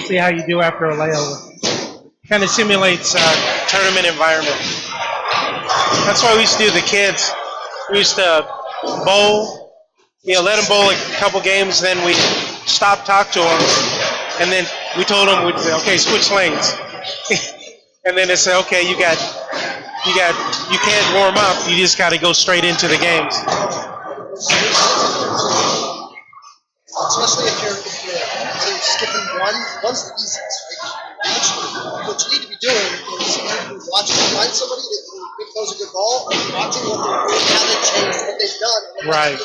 See how you do after a layover. Kind of simulates tournament environment. That's why we used to do the kids. We used to bowl, let them bowl a couple games, then we stop, talk to them, and then we told them, we'd say, okay, switch lanes. And then they say, okay, you can't warm up, you just got to go straight into the games. Especially if you're skipping one's the easiest. What you need to be doing is watching, find somebody that throws a good ball, and watching what they're doing, how they changed, what they've done. Right.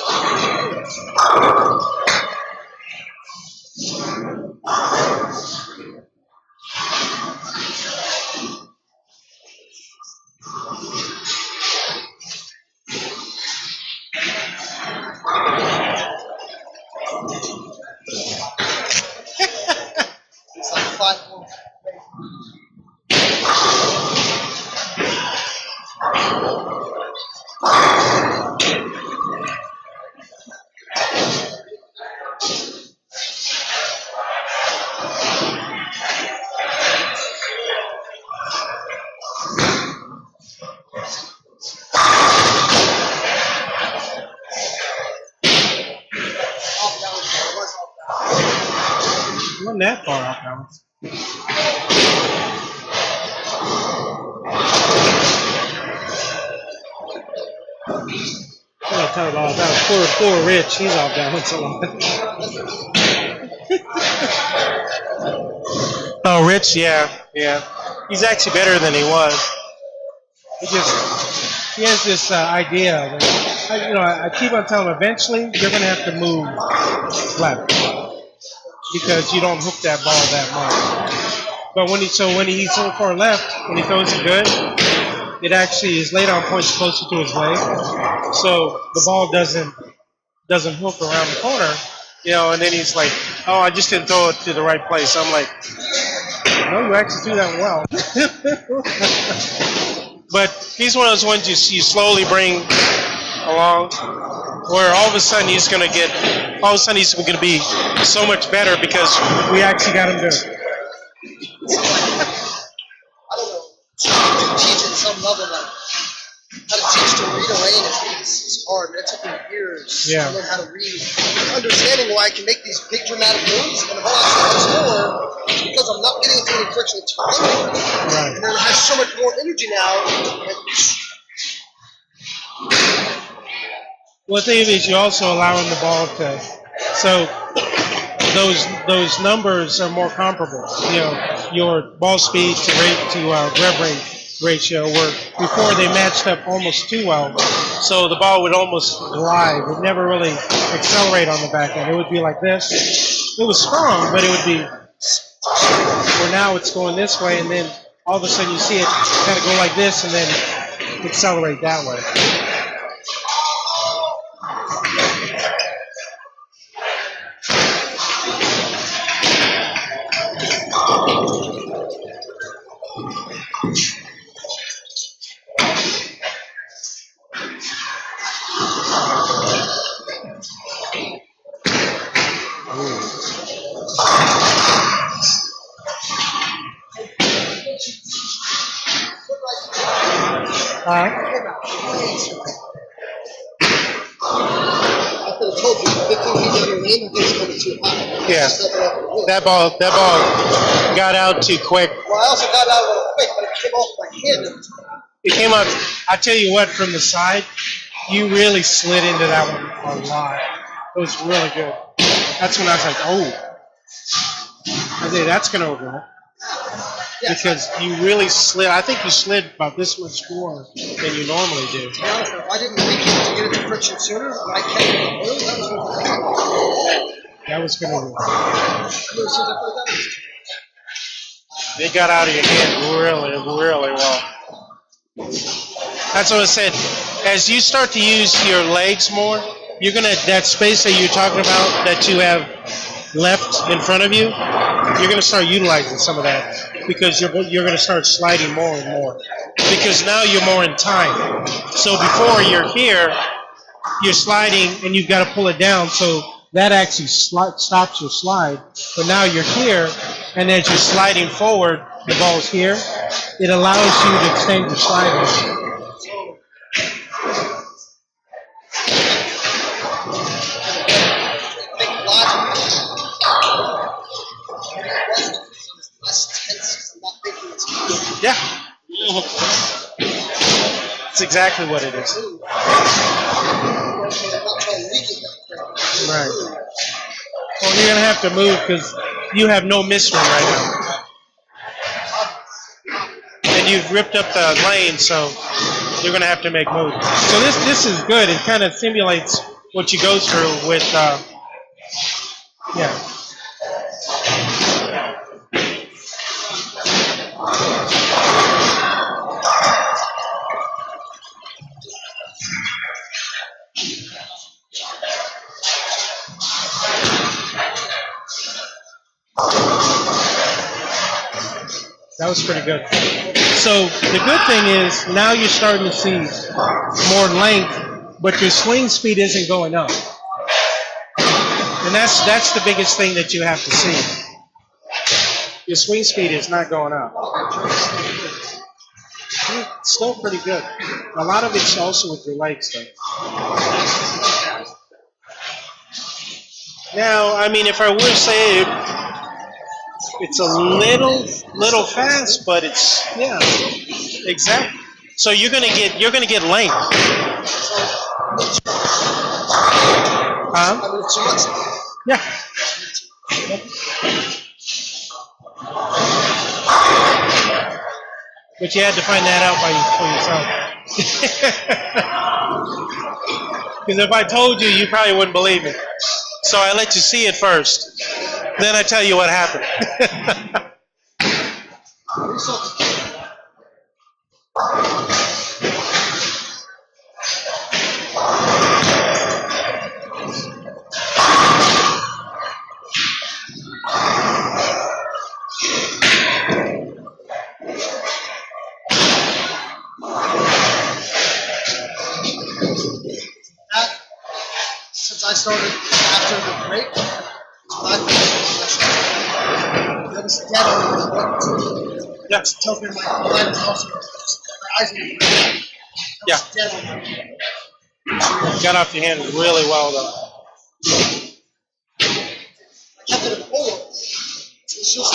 It's like a platform. Not that far off balance. I'm gonna tell it all about poor Rich. He's off balance a lot. Oh, Rich, yeah. He's actually better than he was. He has this idea that, I keep on telling him, eventually you're gonna have to move left because you don't hook that ball that much. But when he's so far left, when he throws it good, it actually is laid on points closer to his leg, so the ball doesn't hook around the corner, and then he's like, oh, I just didn't throw it to the right place. I'm like, no, you actually do that well. But he's one of those ones you slowly bring along, where all of a sudden he's going to be so much better because we actually got him to. I don't know. You teach at some level, like how to teach to read a lane is hard. That took me years to learn how to read. Understanding why I can make these big dramatic moves and the ball actually score because I'm not getting into any friction at all. Right. And then it has so much more energy now. Well, the thing is, you're also allowing the ball to, so those numbers are more comparable. Your ball speed to grab rate ratio were before they matched up almost too well. So the ball would almost glide. It would never really accelerate on the back end. It would be like this. It was strong, but it would be where now it's going this way, and then all of a sudden you see it kind of go like this and then accelerate that way. I could have told you 15 feet down your lane, I think it's coming too high. Yeah. That ball got out too quick. Well, I also got out a little quick, but it came off my hand. It came out, I tell you what, from the side, you really slid into that one a lot. It was really good. That's when I was like, oh. I think that's going to overlap. Yeah. Because you really slid. I think you slid about this much more than you normally do. To be honest, if I didn't think to get into friction sooner, I kept it. That was going to work. They got out of your hand really, really well. That's what I said. As you start to use your legs more, you're going to, that space that you're talking about that you have left in front of you, you're going to start utilizing some of that because you're going to start sliding more and more because now you're more in time. So before you're here, you're sliding and you've got to pull it down. So that actually stops your slide. But now you're here, and as you're sliding forward, the ball's here. It allows you to extend your slide range. Yeah. That's exactly what it is. Right. Well, you're going to have to move because you have no misstring right now. And you've ripped up the lane, so you're going to have to make moves. So this is good. It kind of simulates what you go through with, yeah. That was pretty good. So the good thing is now you're starting to see more length, but your swing speed isn't going up. And that's the biggest thing that you have to see. Your swing speed is not going up. It's still pretty good. A lot of it's also with your legs, though. Now, I mean, if I were to say it's a little fast, but it's exactly. So you're gonna get length. Yeah. But you had to find that out for yourself. Because if I told you, you probably wouldn't believe me. So I let you see it first. Then I tell you what happened. Since I started after the break, I was dead. Yeah. Tells me my mind is also my eyes are Yeah. dead. You got off your hand really well, though. I kept it in forward. It's just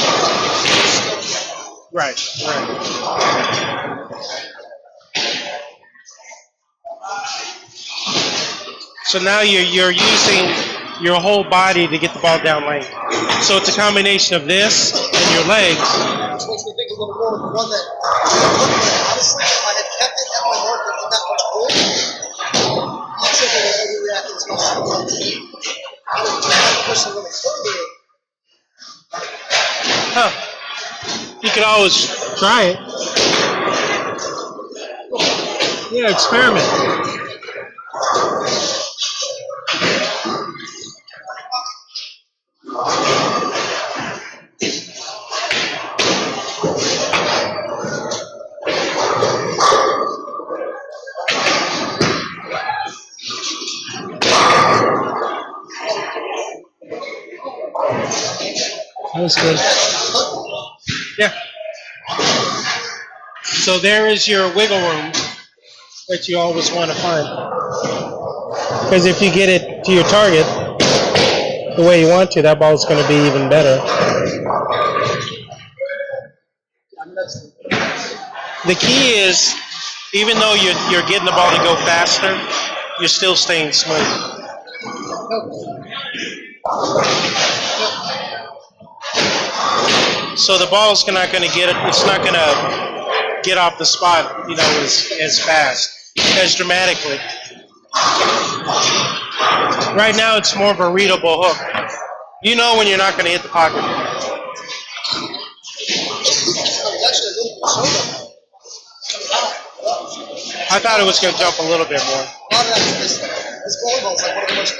Right. So now you're using your whole body to get the ball down lane. So it's a combination of this and your legs. Which makes me think a little more of the one that honestly, if I had kept it at my mark with that much hold, I'm sure they would only react as much as I would push a little further. Huh. You could always try it. Yeah, experiment. That was good. Yeah. So there is your wiggle room that you always want to find. Because if you get it to your target the way you want to, that ball's going to be even better. The key is, even though you're getting the ball to go faster, you're still staying smooth. So the ball's not going to get it. It's not going to get off the spot, as fast, as dramatically. Right now, it's more of a readable hook. You know when you're not going to hit the pocket. I thought it was going to jump a little bit more. This volleyball is like one of the most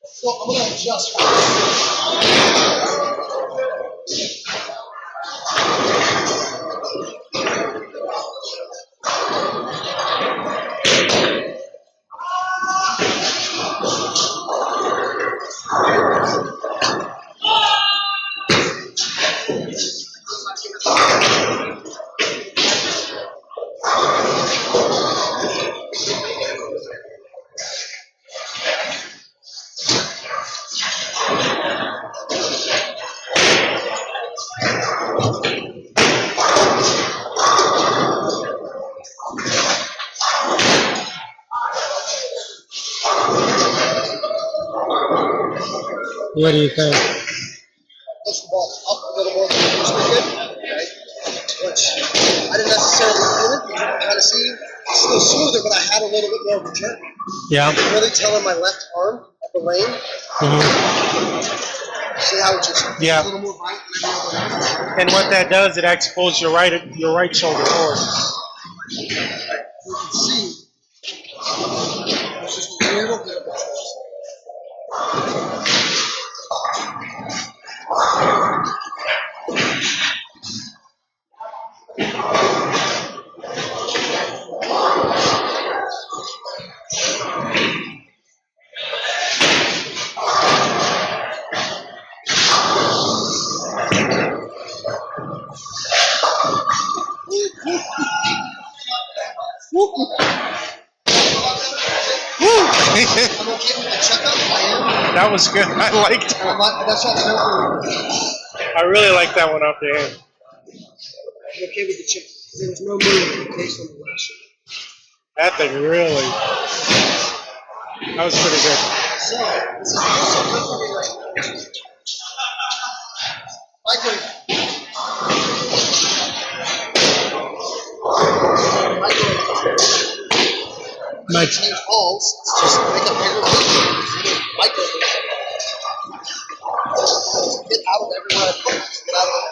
so I'm going to adjust. What do you think? Push the ball up a little more than it used to get, okay? Which I didn't necessarily feel it. You can kind of see it's still smoother, but I had a little bit more of a jerk. Yeah. You can really tell in my left arm at the lane. See how it just a little more violent than every other one? And what that does, it actually pulls your right shoulder forward. You can see there's just a little bit of a twist. I'm okay with the checkup. I am. That was good. I liked it. That's all I I really like that one off the end. I'm okay with the checkup. There was no movement based on the last shot. That thing really. That was pretty good. So, this is also definitely like My change balls, it's just make a bigger micro. Get out of everywhere I put it. Get out of it.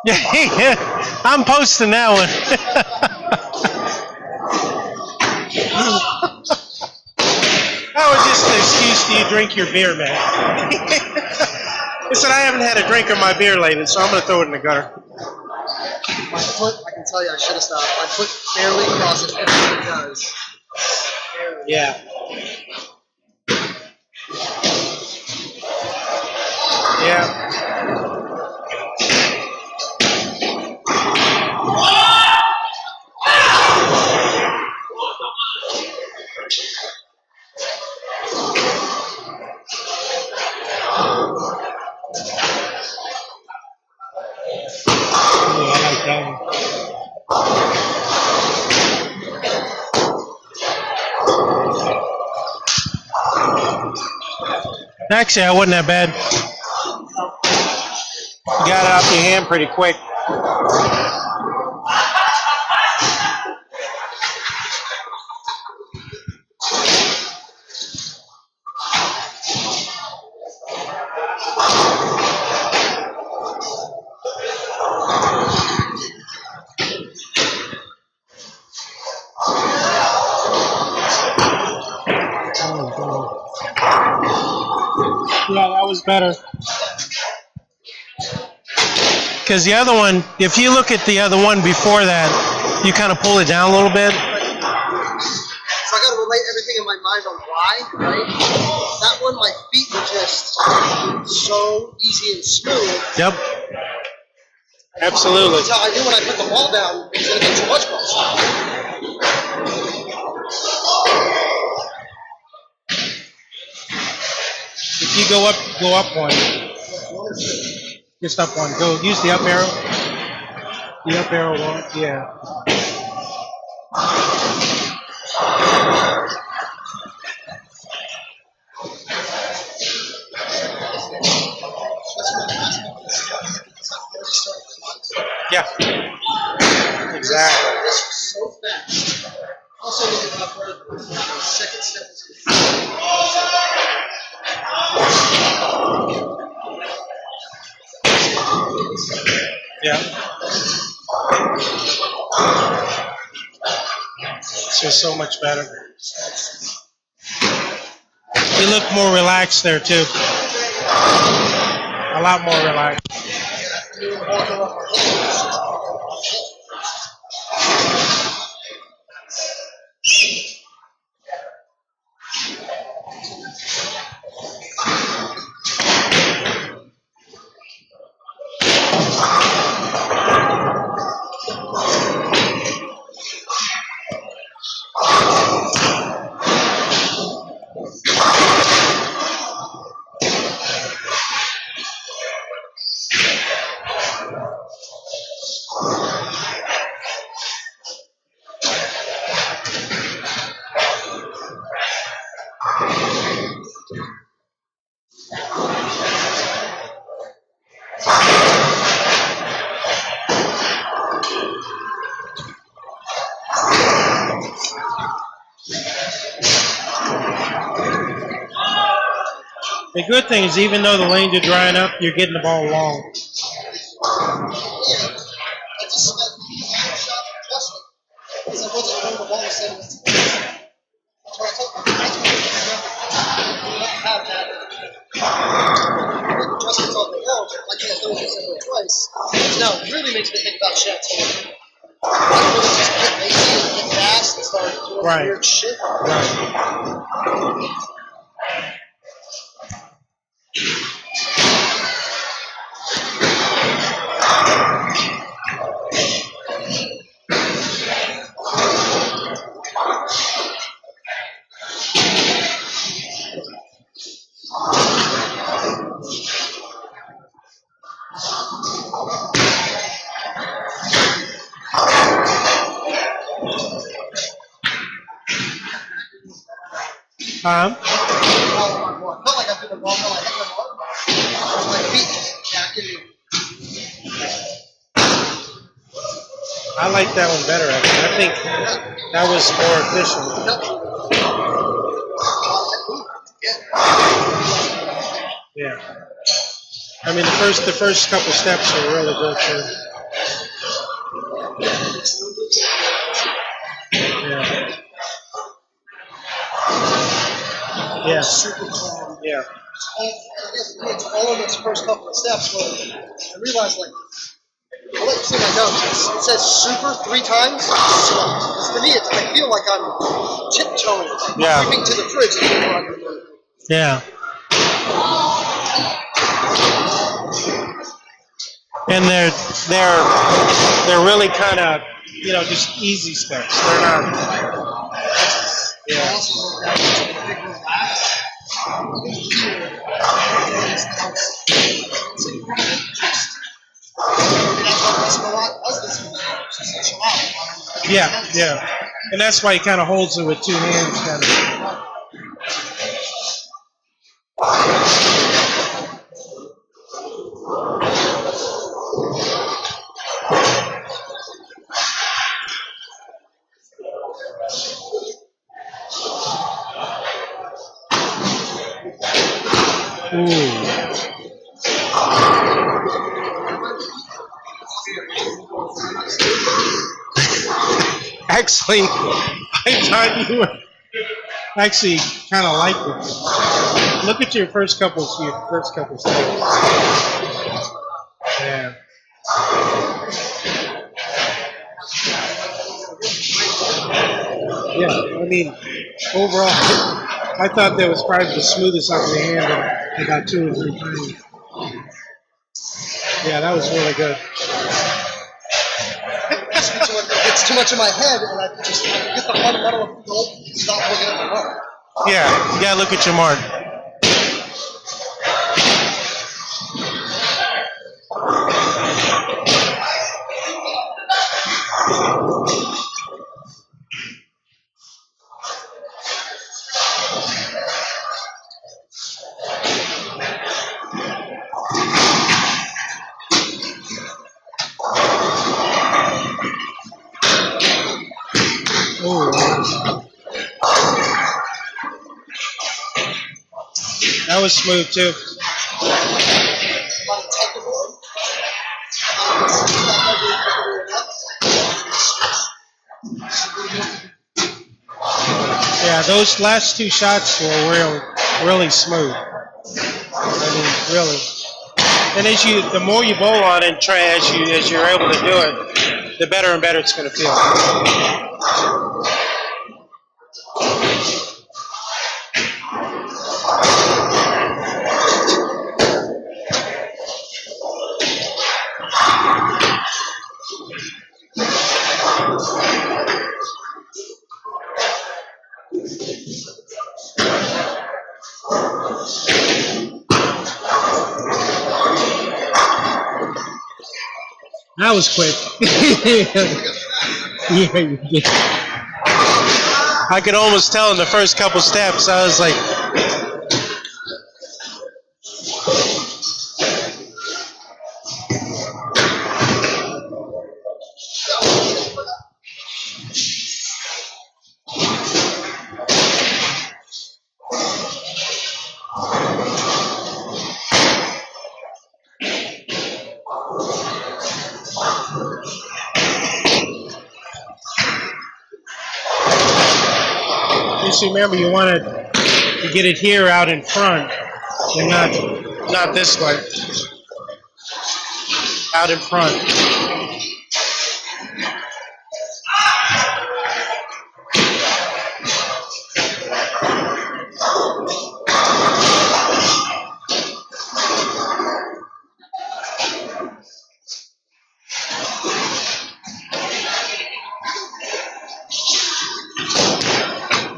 Yeah, I'm posting that one. That was just an excuse to you drink your beer, man. Listen, I haven't had a drink of my beer lately, so I'm going to throw it in the gutter. My foot, I can tell you I should have stopped. My foot barely crosses everything it does. Barely. Yeah. Yeah. Actually, I wasn't that bad. You got it off your hand pretty quick. Yeah, that was better. Because the other one, if you look at the other one before that, you kind of pull it down a little bit. So I got to relate everything in my mind on why, right? That one, my feet were just so easy and smooth. Yep. Absolutely. Until I knew when I put the ball down, it was going to be too much ball. If you go up one. Just up one. Go use the up arrow. The up arrow one. Yeah. Yeah. Exactly. This was so fast. Also, look at how far the second step is. Yeah. So much better. You look more relaxed there too. A lot more relaxed. The good thing is, even though the lanes are drying up, you're getting the ball long. Now, it really makes me think about Chateau. Just get lazy and get fast and start doing weird shit. Right. I felt like I threw the ball till I hit my ball. My feet back in the. I like that one better, actually. I think that was more efficient. Yeah. I mean, the first couple steps are really good too. Yeah. Yeah. Yeah. It's all in those first couple of steps where I realized, like, I'll let you see my notes. It says super 3 times. Because to me, I feel like I'm tiptoeing, creeping to the fridge. Yeah. And they're really kind of, just easy steps. They're not. Yeah. Yeah. And that's why he kind of holds it with 2 hands, kind of. Ooh. Actually, I thought you were actually kind of like it. Look at your first couple steps. Yeah. Yeah, I mean, overall, I thought that was probably the smoothest off your hand in about 2 or 3 times. Yeah, that was really good. It's too much in my head, and I just get the fundamental of don't stop looking at the mark. Yeah, you gotta look at your mark. That was smooth too. Yeah, those last 2 shots were really smooth. I mean, really. And the more you bowl on it, as you're able to do it, the better and better it's going to feel. That was quick. Yeah, you did. I could almost tell in the first couple steps. I was like, just remember you want to get it here out in front and not this way. Out in front.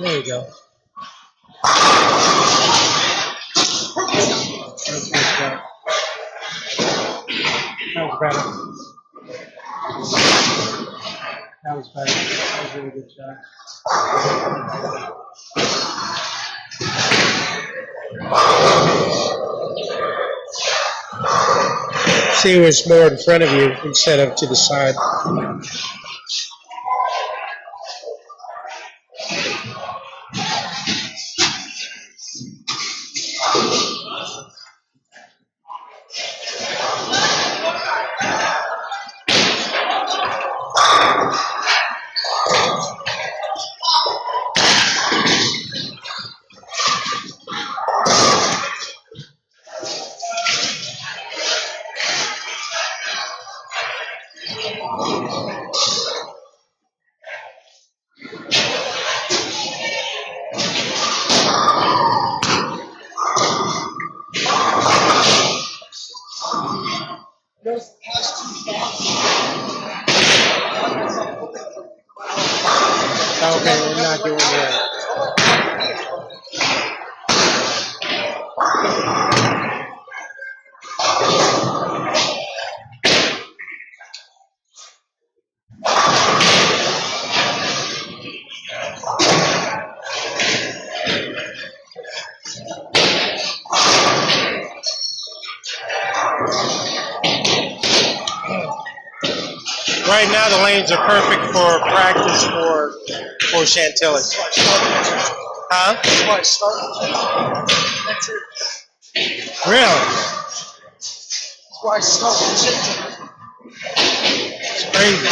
There you go. That's good stuff. That was better. That was better. That was a really good shot. See, it was more in front of you instead of to the side. Okay, we're not doing that. Right now, the lanes are perfect for practice for Chantilly. Huh? That's why I started. That's it. Really? That's why I started Chantilly. It's crazy.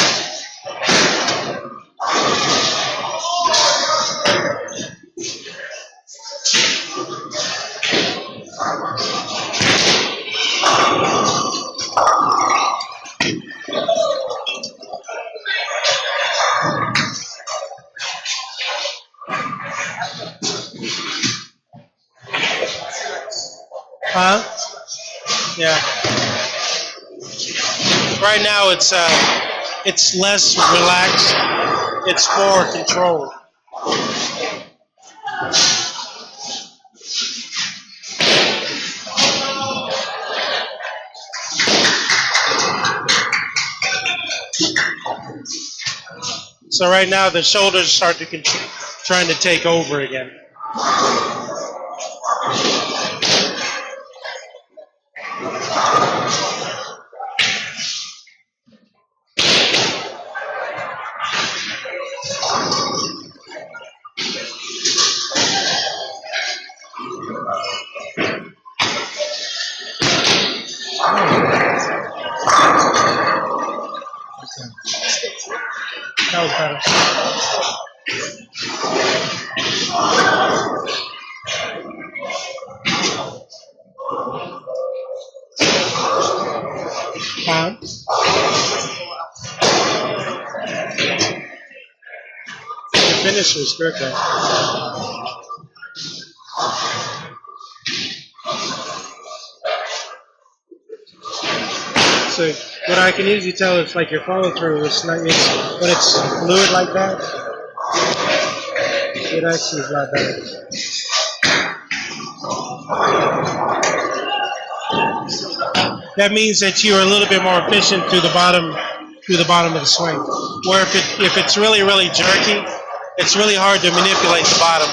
Huh? Yeah. Right now it's less relaxed. It's more controlled. So right now the shoulders start to trying to take over again. That was better. The finish was good though. So what I can usually tell is like your follow through is not, when it's fluid like that, it actually is a lot better. that means that you are a little bit more efficient through the bottom of the swing. Where if it's really, really jerky, it's really hard to manipulate the bottom.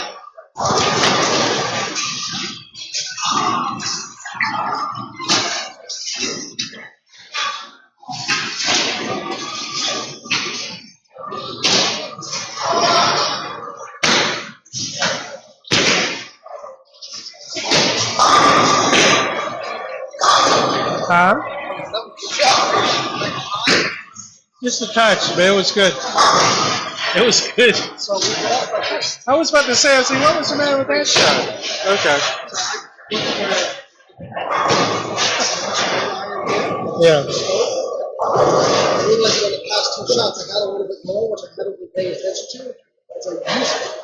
Huh? Just a touch, but it was good. It was good. I was about to say, I was like, what was the matter with that shot? Okay. Yeah. I realized on the past 2 shots, I got a little bit more, which I hadn't been paying attention to. As I used it.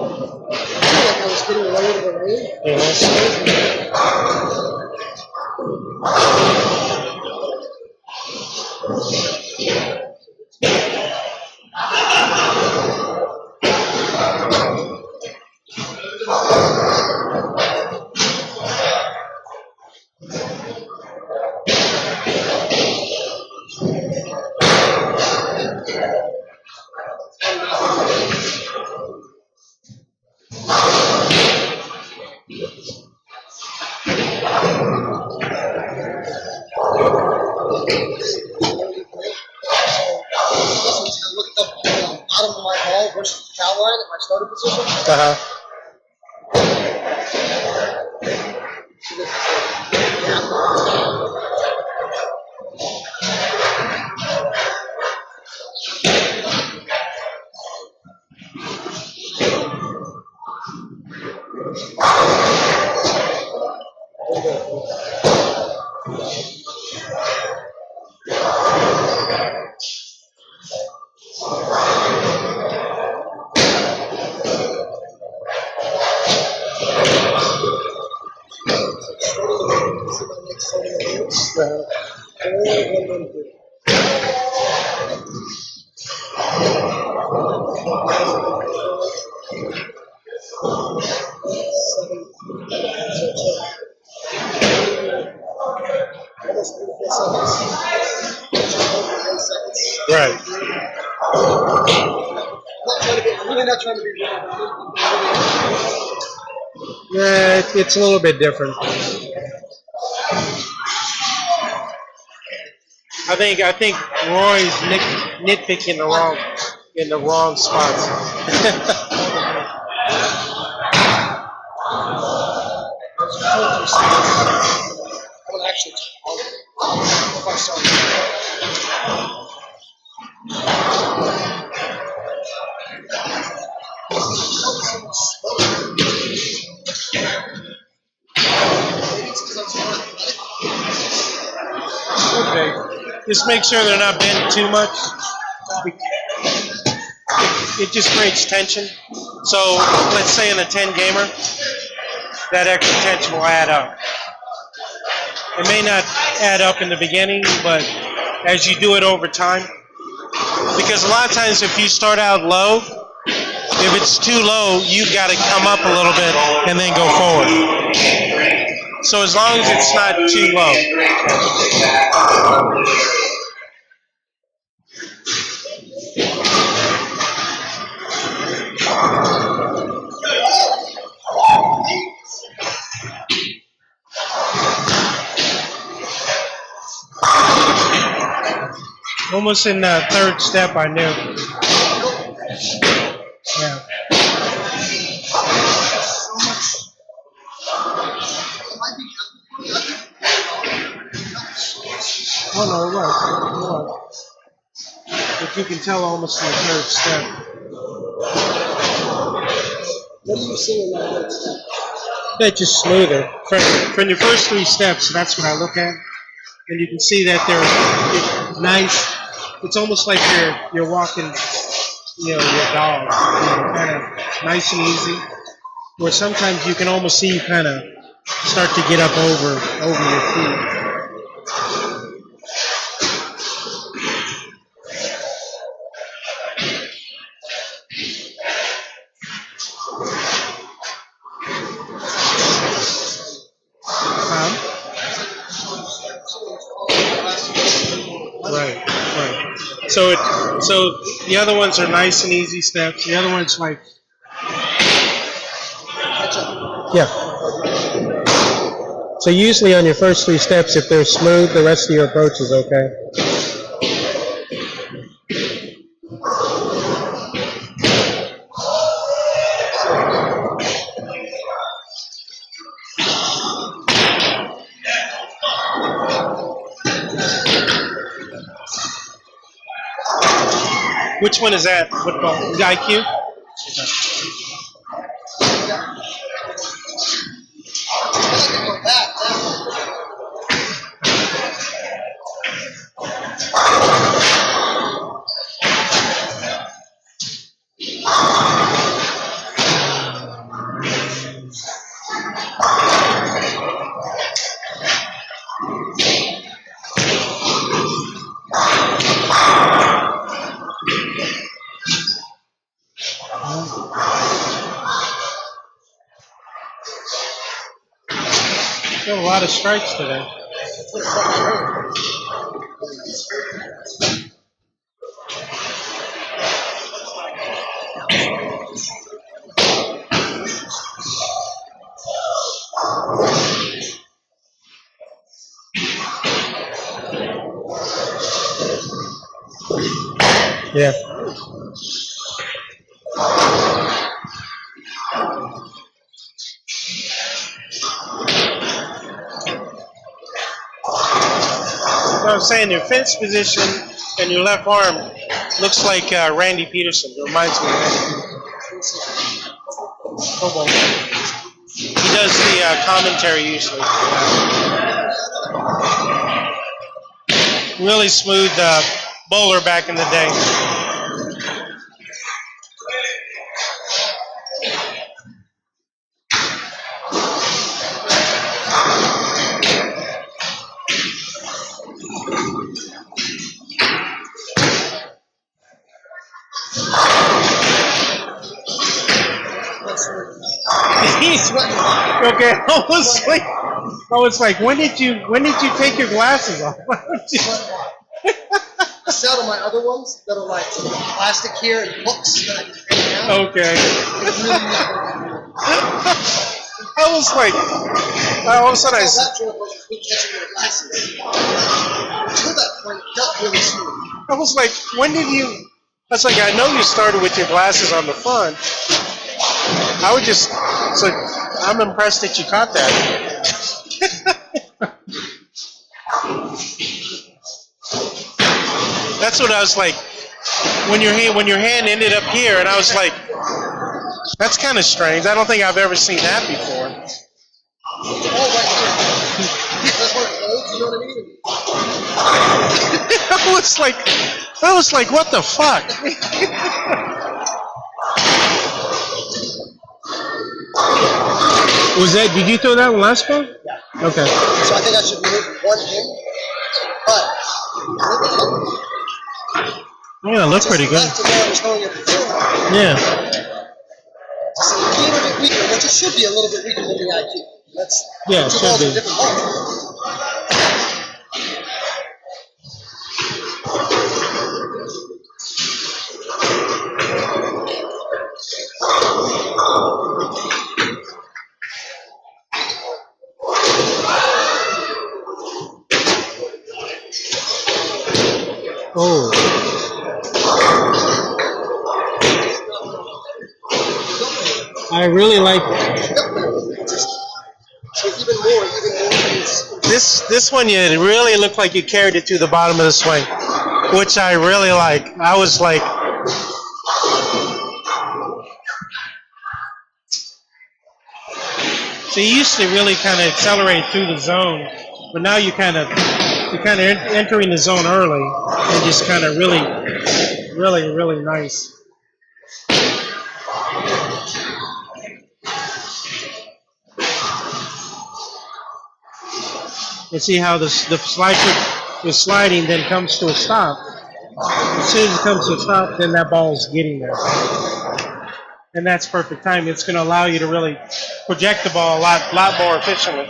I feel like I was getting lower to the lane. Look at the bottom of my ball versus the cow line at my starting position. Right. Really not trying to be Yeah, it's a little bit different. I think Roy's nitpicking in the wrong spots. I'm actually Okay. Just make sure they're not bent too much. It just creates tension. So let's say in a 10 gamer, that extra tension will add up. It may not add up in the beginning, but as you do it over time, because a lot of times if you start out low, if it's too low, you've got to come up a little bit and then go forward. So as long as it's not too low. Almost in the third step, I knew. Yeah. Oh no, it was. But you can tell almost in the third step. What do you see in that third step? That's just smoother. From your first 3 steps, that's what I look at. And you can see that they're nice. It's almost like you're walking, your dog, kind of nice and easy. Where sometimes you can almost see you kind of start to get up over your feet. So the other ones are nice and easy steps. The other ones like yeah. So usually on your first 3 steps, if they're smooth, the rest of your approach is okay. Which one is that? What ball? The IQ? Got a lot of strikes today. Yeah. So I was saying your fence position and your left arm looks like Randy Peterson. It reminds me of Randy Peterson. Oh, he does the commentary usually. Really smooth bowler back in the day. Okay, I was like, when did you take your glasses off? I sell to my other ones that are like plastic here and hooks that I can take out. Okay. It's really I was like, all of a sudden I said, catching your glasses. Until that point, it felt really smooth. I was like, when did you? I was like, I know you started with your glasses on the front. I would just, it's like, I'm impressed that you caught that. That's what I was like, when your hand ended up here, and I was like, that's kind of strange. I don't think I've ever seen that before. Oh, right here. That's where it goes, you know what I mean? I was like, what the fuck? Did you throw that one last ball? Yeah. Okay. So I think I should move one in, but yeah, it looked pretty good. Yeah. So a little bit weaker, which it should be a little bit weaker than the IQ. That's yeah, it should be. Different balls. Oh. I really like so even more. This one you really looked like you carried it to the bottom of the swing, which I really like. I was like, so you used to really kind of accelerate through the zone, but now you're kind of entering the zone early and just kind of really nice. You see how the slide is sliding, then comes to a stop. As soon as it comes to a stop, then that ball is getting there. And that's perfect timing. It's going to allow you to really project the ball a lot more efficiently.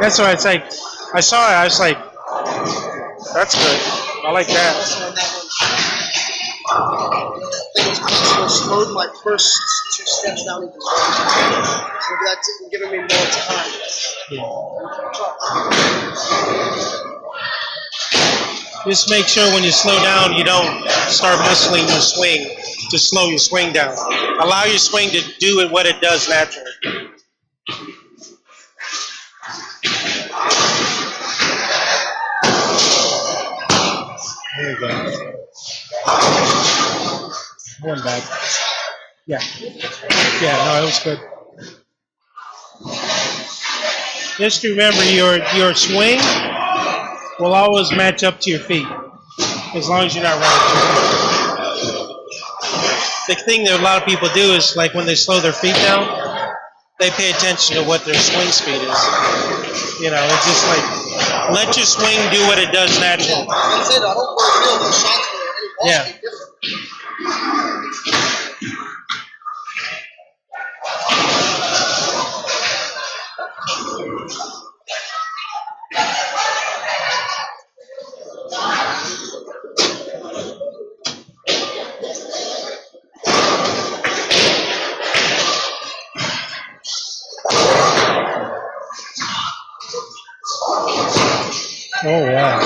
That's why it's like, I saw it, I was like, That's good. I like that. Also on that one, I think it was possible slowed my first 2 steps down even more. So that's giving me more time. Just make sure when you slow down, you don't start muscling your swing to slow your swing down. Allow your swing to do it what it does naturally. There you go. One back. Yeah. Yeah, no, it was good. Just remember, your swing will always match up to your feet, as long as you're not running. The thing that a lot of people do is, like, when they slow their feet down, they pay attention to what their swing speed is. You know, it's just like, let your swing do what it does naturally. Yeah, I said I don't really feel the shots for any ball speed different. Oh, wow.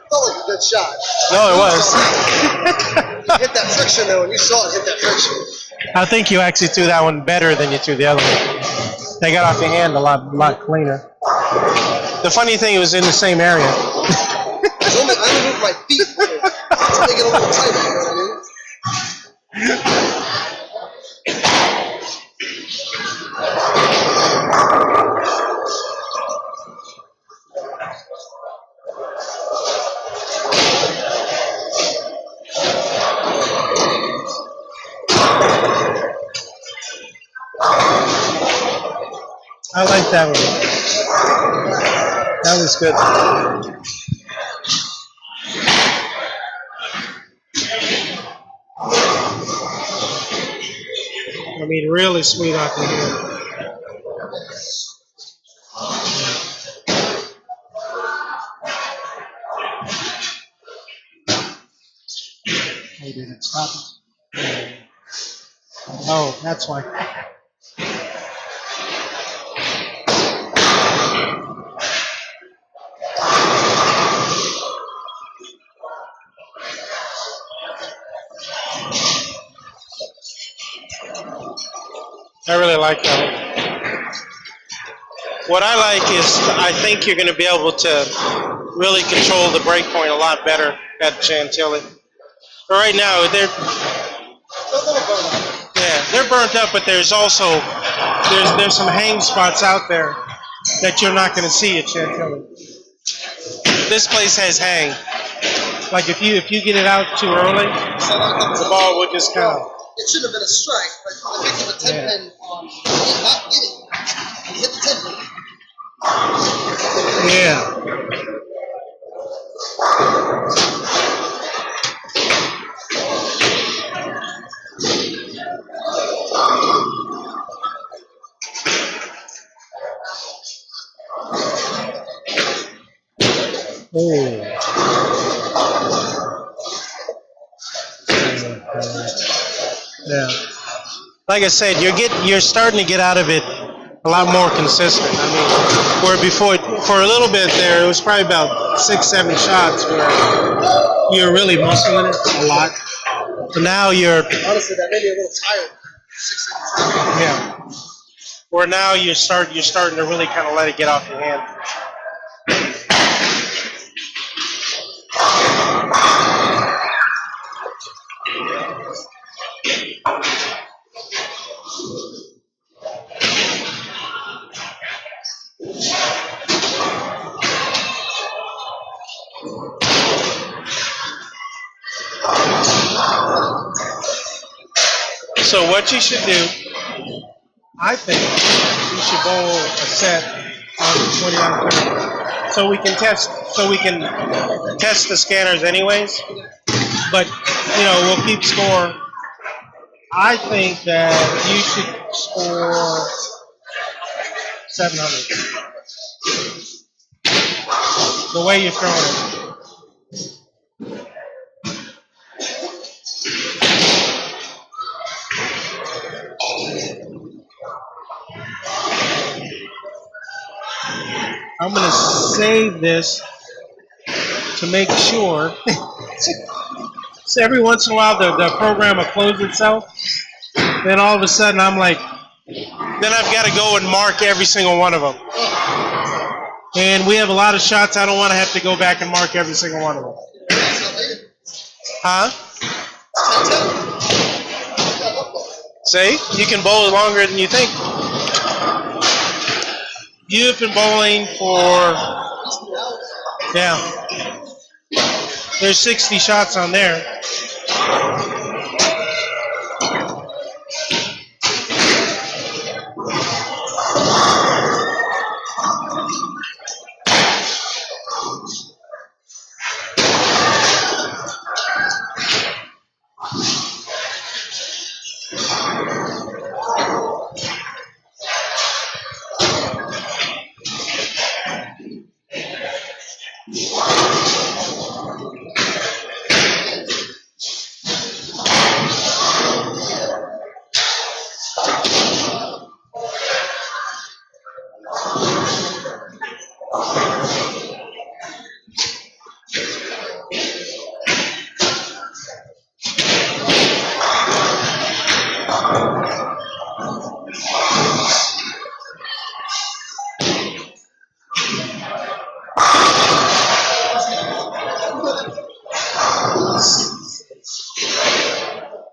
Felt like a good shot. No, it was. You hit that friction though, and you saw it hit that friction. I think you actually threw that one better than you threw the other one. They got off your hand a lot cleaner. The funny thing, it was in the same area. I only moved my feet to make it a little tighter, you know what I mean? I like that one. That was good. I mean, really sweet off the hand. Oh, did it stop it? Oh, that's why. I really like that one. What I like is I think you're going to be able to really control the break point a lot better at Chantilly. But right now, they're burnt up, but there's also there's some hang spots out there that you're not going to see at Chantilly. This place has hang. Like if you get it out too early, the ball would just kind of. It should have been a strike, but the mix of a 10 pin on not getting it. He hit the 10 pin. Yeah. Oh. Yeah. Like I said, you're starting to get out of it a lot more consistent. I mean, where before, for a little bit there, it was probably about 6-7 shots where you're really muscling it a lot. But now you're. Honestly, that made me a little tired. 6-7. Yeah. Where now you're starting to really kind of let it get off your hand. So what you should do, I think, you should bowl a set on 20 so we can test the scanners anyways. But we'll keep score. I think that you should score 700. The way you're throwing it. I'm going to save this to make sure. So every once in a while the program will close itself. Then all of a sudden I'm like, then I've got to go and mark every single one of them. And we have a lot of shots. I don't want to have to go back and mark every single one of them. Huh? See? You can bowl longer than you think. You've been bowling for, yeah. There's 60 shots on there.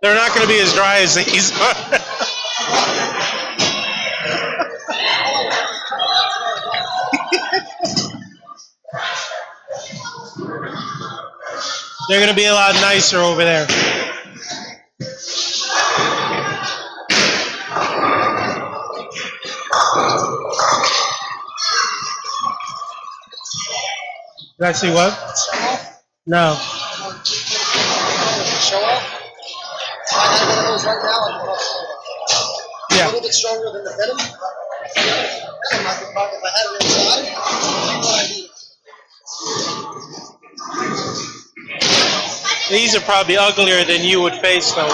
They're not going to be as dry as these are. They're going to be a lot nicer over there. Did I see what? No. Show off? I had one of those right now. Yeah. A little bit stronger than the Venom. If I had it inside, These are probably uglier than you would face, though.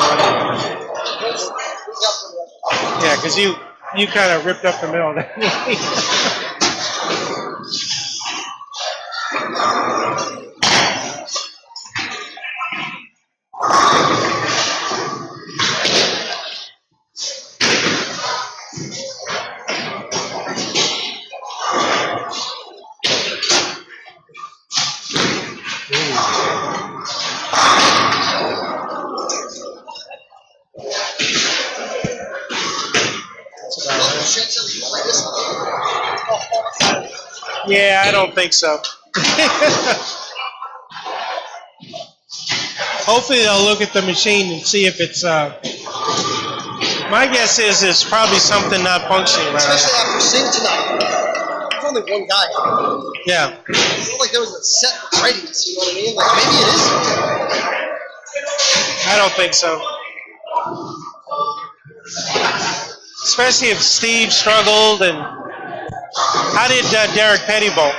Yeah, because you kind of ripped up the middle. Yeah, I don't think so. Hopefully they'll look at the machine and see if it's, my guess is it's probably something not functioning right. Especially after seeing tonight. There's only one guy. Yeah. It's not like there was a set of ratings, you know what I mean? Like maybe it is. I don't think so. Especially if Steve struggled and how did Derek Petty bowl?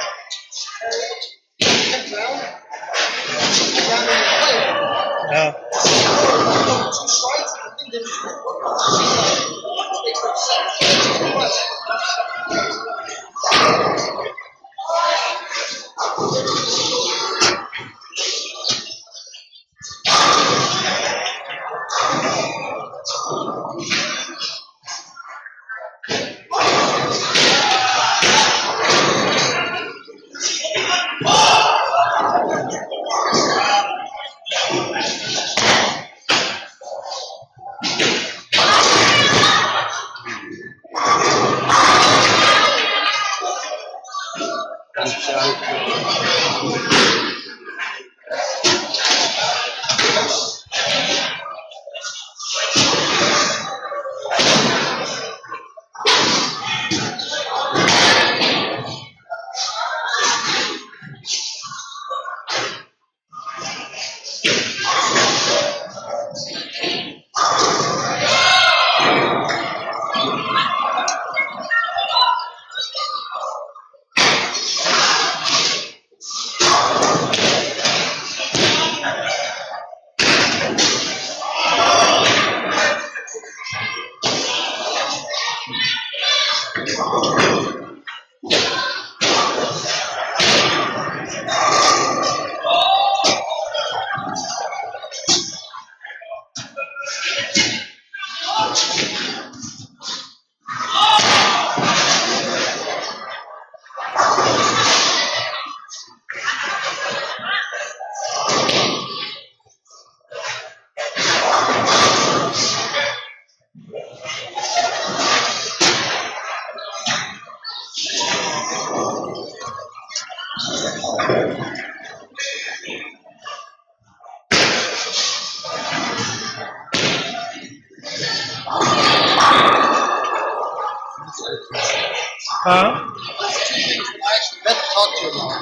Huh? That's two things that I actually meant to talk to you about.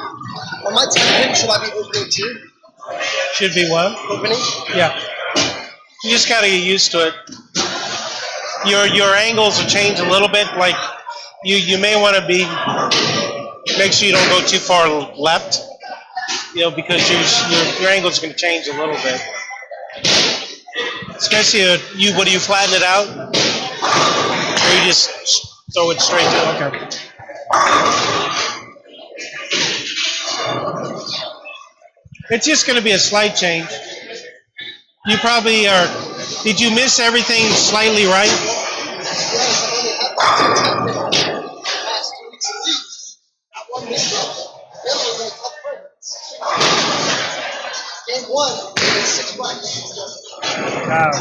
On my 10 pin, should I be opening too? Should be what? Opening? Yeah. You just got to get used to it. Your angles will change a little bit. Like you may want to make sure you don't go too far left. Because your angle's going to change a little bit. Especially what do you flatten it out, or you just throw it straight to? Okay. It's just going to be a slight change. You probably are. Did you miss everything slightly right? Game 1, 6 bucks. Wow.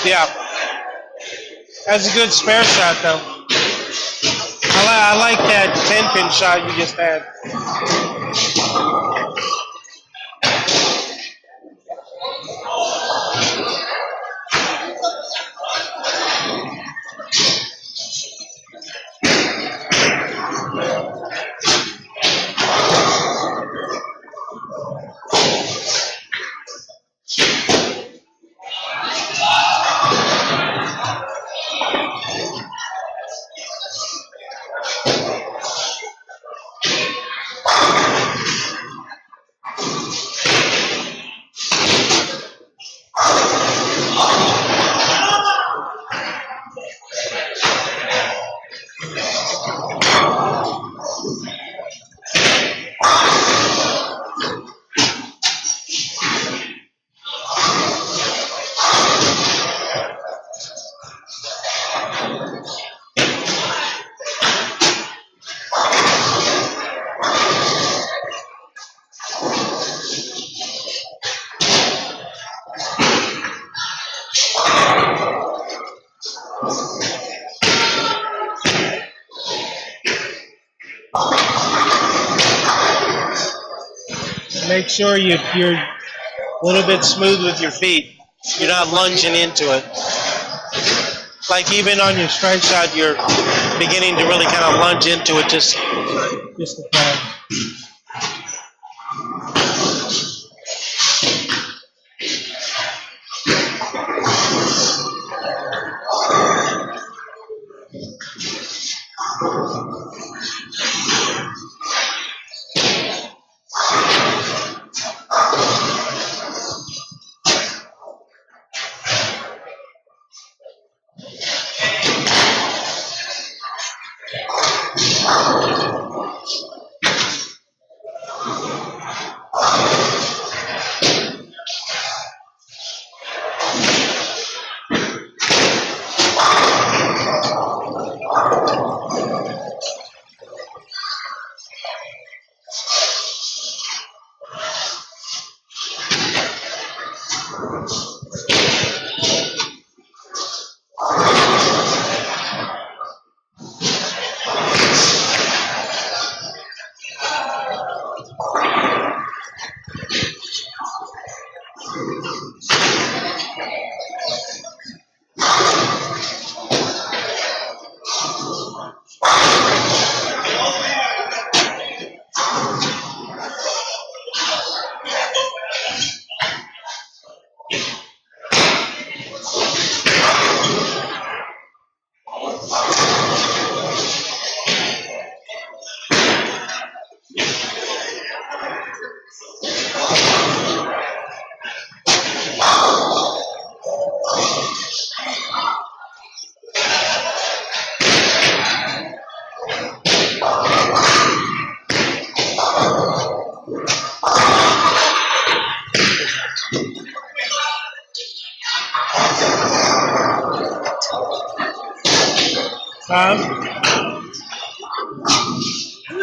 Yeah. That's a good spare shot, though. I like that 10-pin shot you just had. Make sure you're a little bit smooth with your feet. You're not lunging into it. Like even on your strike shot, you're beginning to really kind of lunge into it just to play.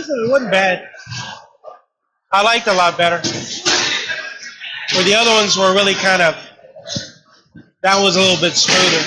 It wasn't bad. I liked it a lot better. Where the other ones were really kind of, that was a little bit smoother.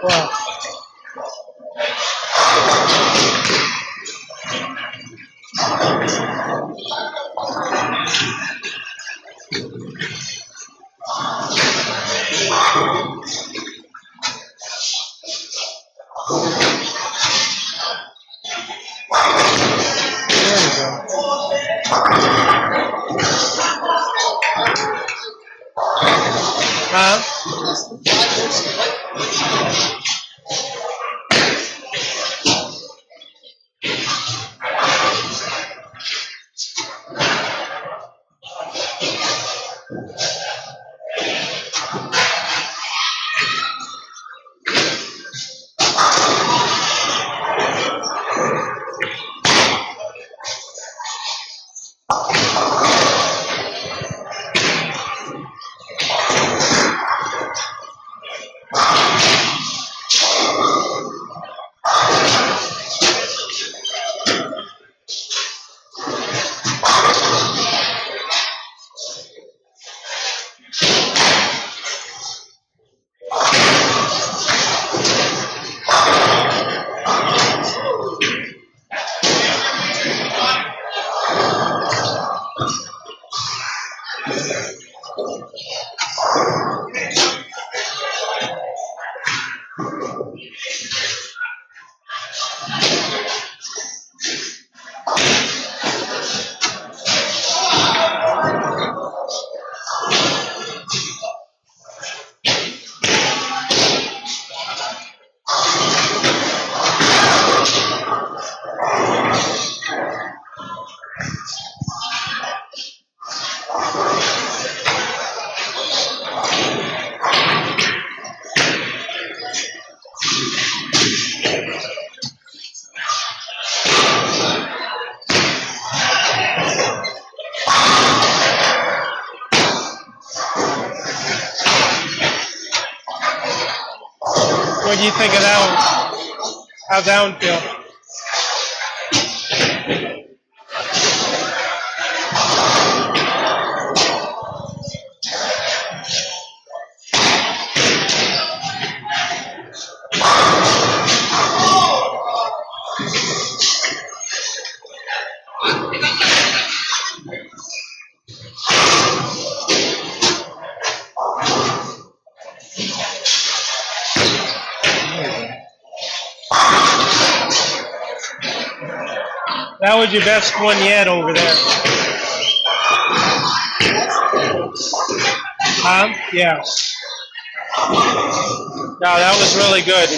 Well, what do you think of that one? How's that one feel? That was your best one yet over there. Yeah. No, that was really good.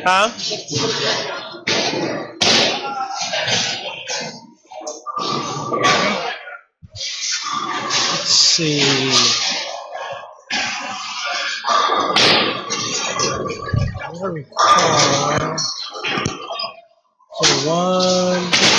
Huh? Let's see. I recall. So 1.